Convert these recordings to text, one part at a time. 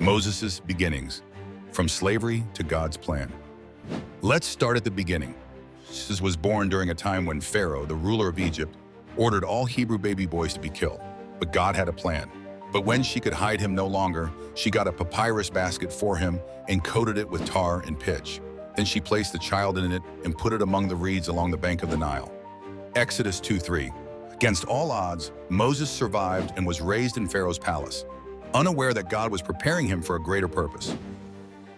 Moses' beginnings, from slavery to God's plan. Let's start at the beginning. Moses was born during a time when Pharaoh, the ruler of Egypt, ordered all Hebrew baby boys to be killed. But God had a plan. But when she could hide him no longer, she got a papyrus basket for him and coated it with tar and pitch. Then she placed the child in it and put it among the reeds along the bank of the Nile. Exodus 2:3. Against all odds, Moses survived and was raised in Pharaoh's palace, unaware that God was preparing him for a greater purpose.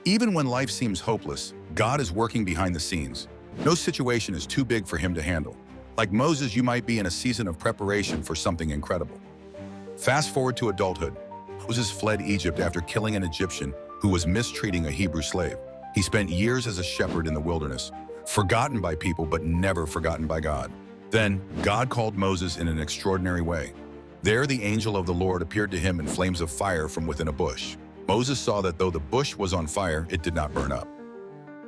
Even when life seems hopeless, God is working behind the scenes. No situation is too big for him to handle. Like Moses, you might be in a season of preparation for something incredible. Fast forward to adulthood. Moses fled Egypt after killing an Egyptian who was mistreating a Hebrew slave. He spent years as a shepherd in the wilderness, forgotten by people but never forgotten by God. Then, God called Moses in an extraordinary way. There, the angel of the Lord appeared to him in flames of fire from within a bush. Moses saw that though the bush was on fire, it did not burn up.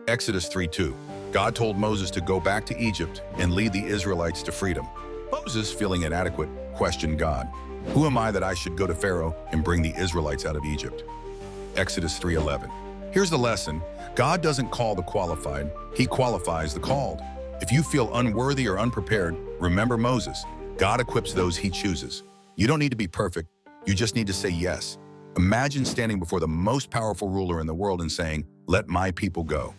Exodus 3:2. God told Moses to go back to Egypt and lead the Israelites to freedom. Moses, feeling inadequate, questioned God. Who am I that I should go to Pharaoh and bring the Israelites out of Egypt? Exodus 3:11. Here's the lesson. God doesn't call the qualified, he qualifies the called. If you feel unworthy or unprepared, remember Moses. God equips those he chooses. You don't need to be perfect, you just need to say yes. Imagine standing before the most powerful ruler in the world and saying, "Let my people go."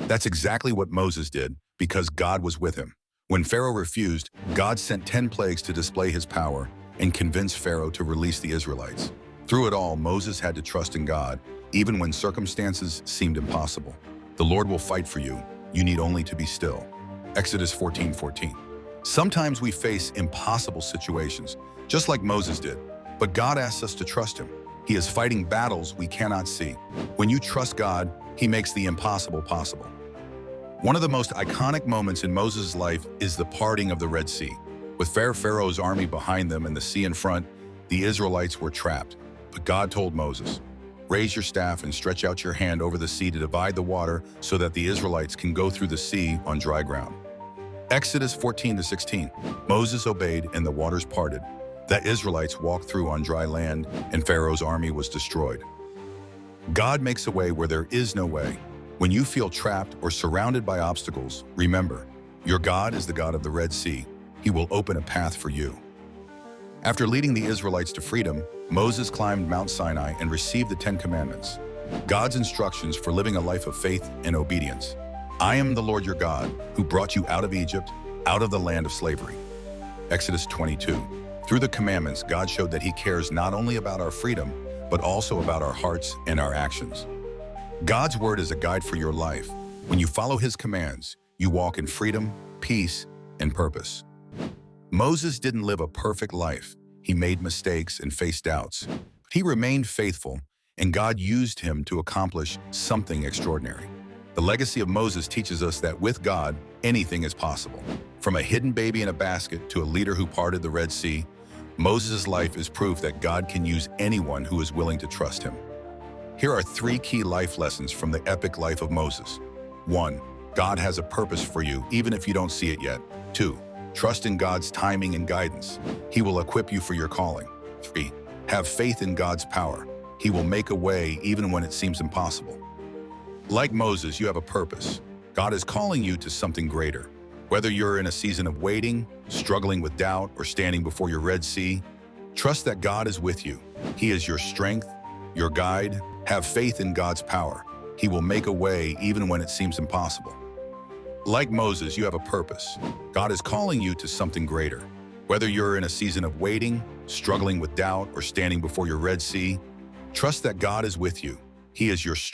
That's exactly what Moses did, because God was with him. When Pharaoh refused, God sent 10 plagues to display his power and convince Pharaoh to release the Israelites. Through it all, Moses had to trust in God, even when circumstances seemed impossible. The Lord will fight for you. You need only to be still. Exodus 14:14. Sometimes we face impossible situations, just like Moses did, but God asks us to trust him. He is fighting battles we cannot see. When you trust God, he makes the impossible possible. One of the most iconic moments in Moses' life is the parting of the Red Sea. With Pharaoh's army behind them and the sea in front, the Israelites were trapped. But God told Moses, "Raise your staff and stretch out your hand over the sea to divide the water so that the Israelites can go through the sea on dry ground." Exodus 14:16. Moses obeyed and the waters parted. The Israelites walked through on dry land and Pharaoh's army was destroyed. God makes a way where there is no way. When you feel trapped or surrounded by obstacles, remember, your God is the God of the Red Sea. He will open a path for you. After leading the Israelites to freedom, Moses climbed Mount Sinai and received the 10 Commandments, God's instructions for living a life of faith and obedience. "I am the Lord your God, who brought you out of Egypt, out of the land of slavery." Exodus 22. Through the commandments, God showed that he cares not only about our freedom, but also about our hearts and our actions. God's word is a guide for your life. When you follow his commands, you walk in freedom, peace, and purpose. Moses didn't live a perfect life. He made mistakes and faced doubts. But he remained faithful, and God used him to accomplish something extraordinary. The legacy of Moses teaches us that with God, anything is possible. From a hidden baby in a basket to a leader who parted the Red Sea, Moses' life is proof that God can use anyone who is willing to trust him. Here are 3 key life lessons from the epic life of Moses. 1. God has a purpose for you, even if you don't see it yet. 2. Trust in God's timing and guidance. He will equip you for your calling. 3. Have faith in God's power. He will make a way even when it seems impossible. Like Moses, you have a purpose. God is calling you to something greater. Whether you're in a season of waiting, struggling with doubt, or standing before your Red Sea, trust that God is with you. He is your strength, your guide. Have faith in God's power. He will make a way even when it seems impossible. Like Moses, you have a purpose. God is calling you to something greater. Whether you're in a season of waiting, struggling with doubt, or standing before your Red Sea, trust that God is with you. He is your strength.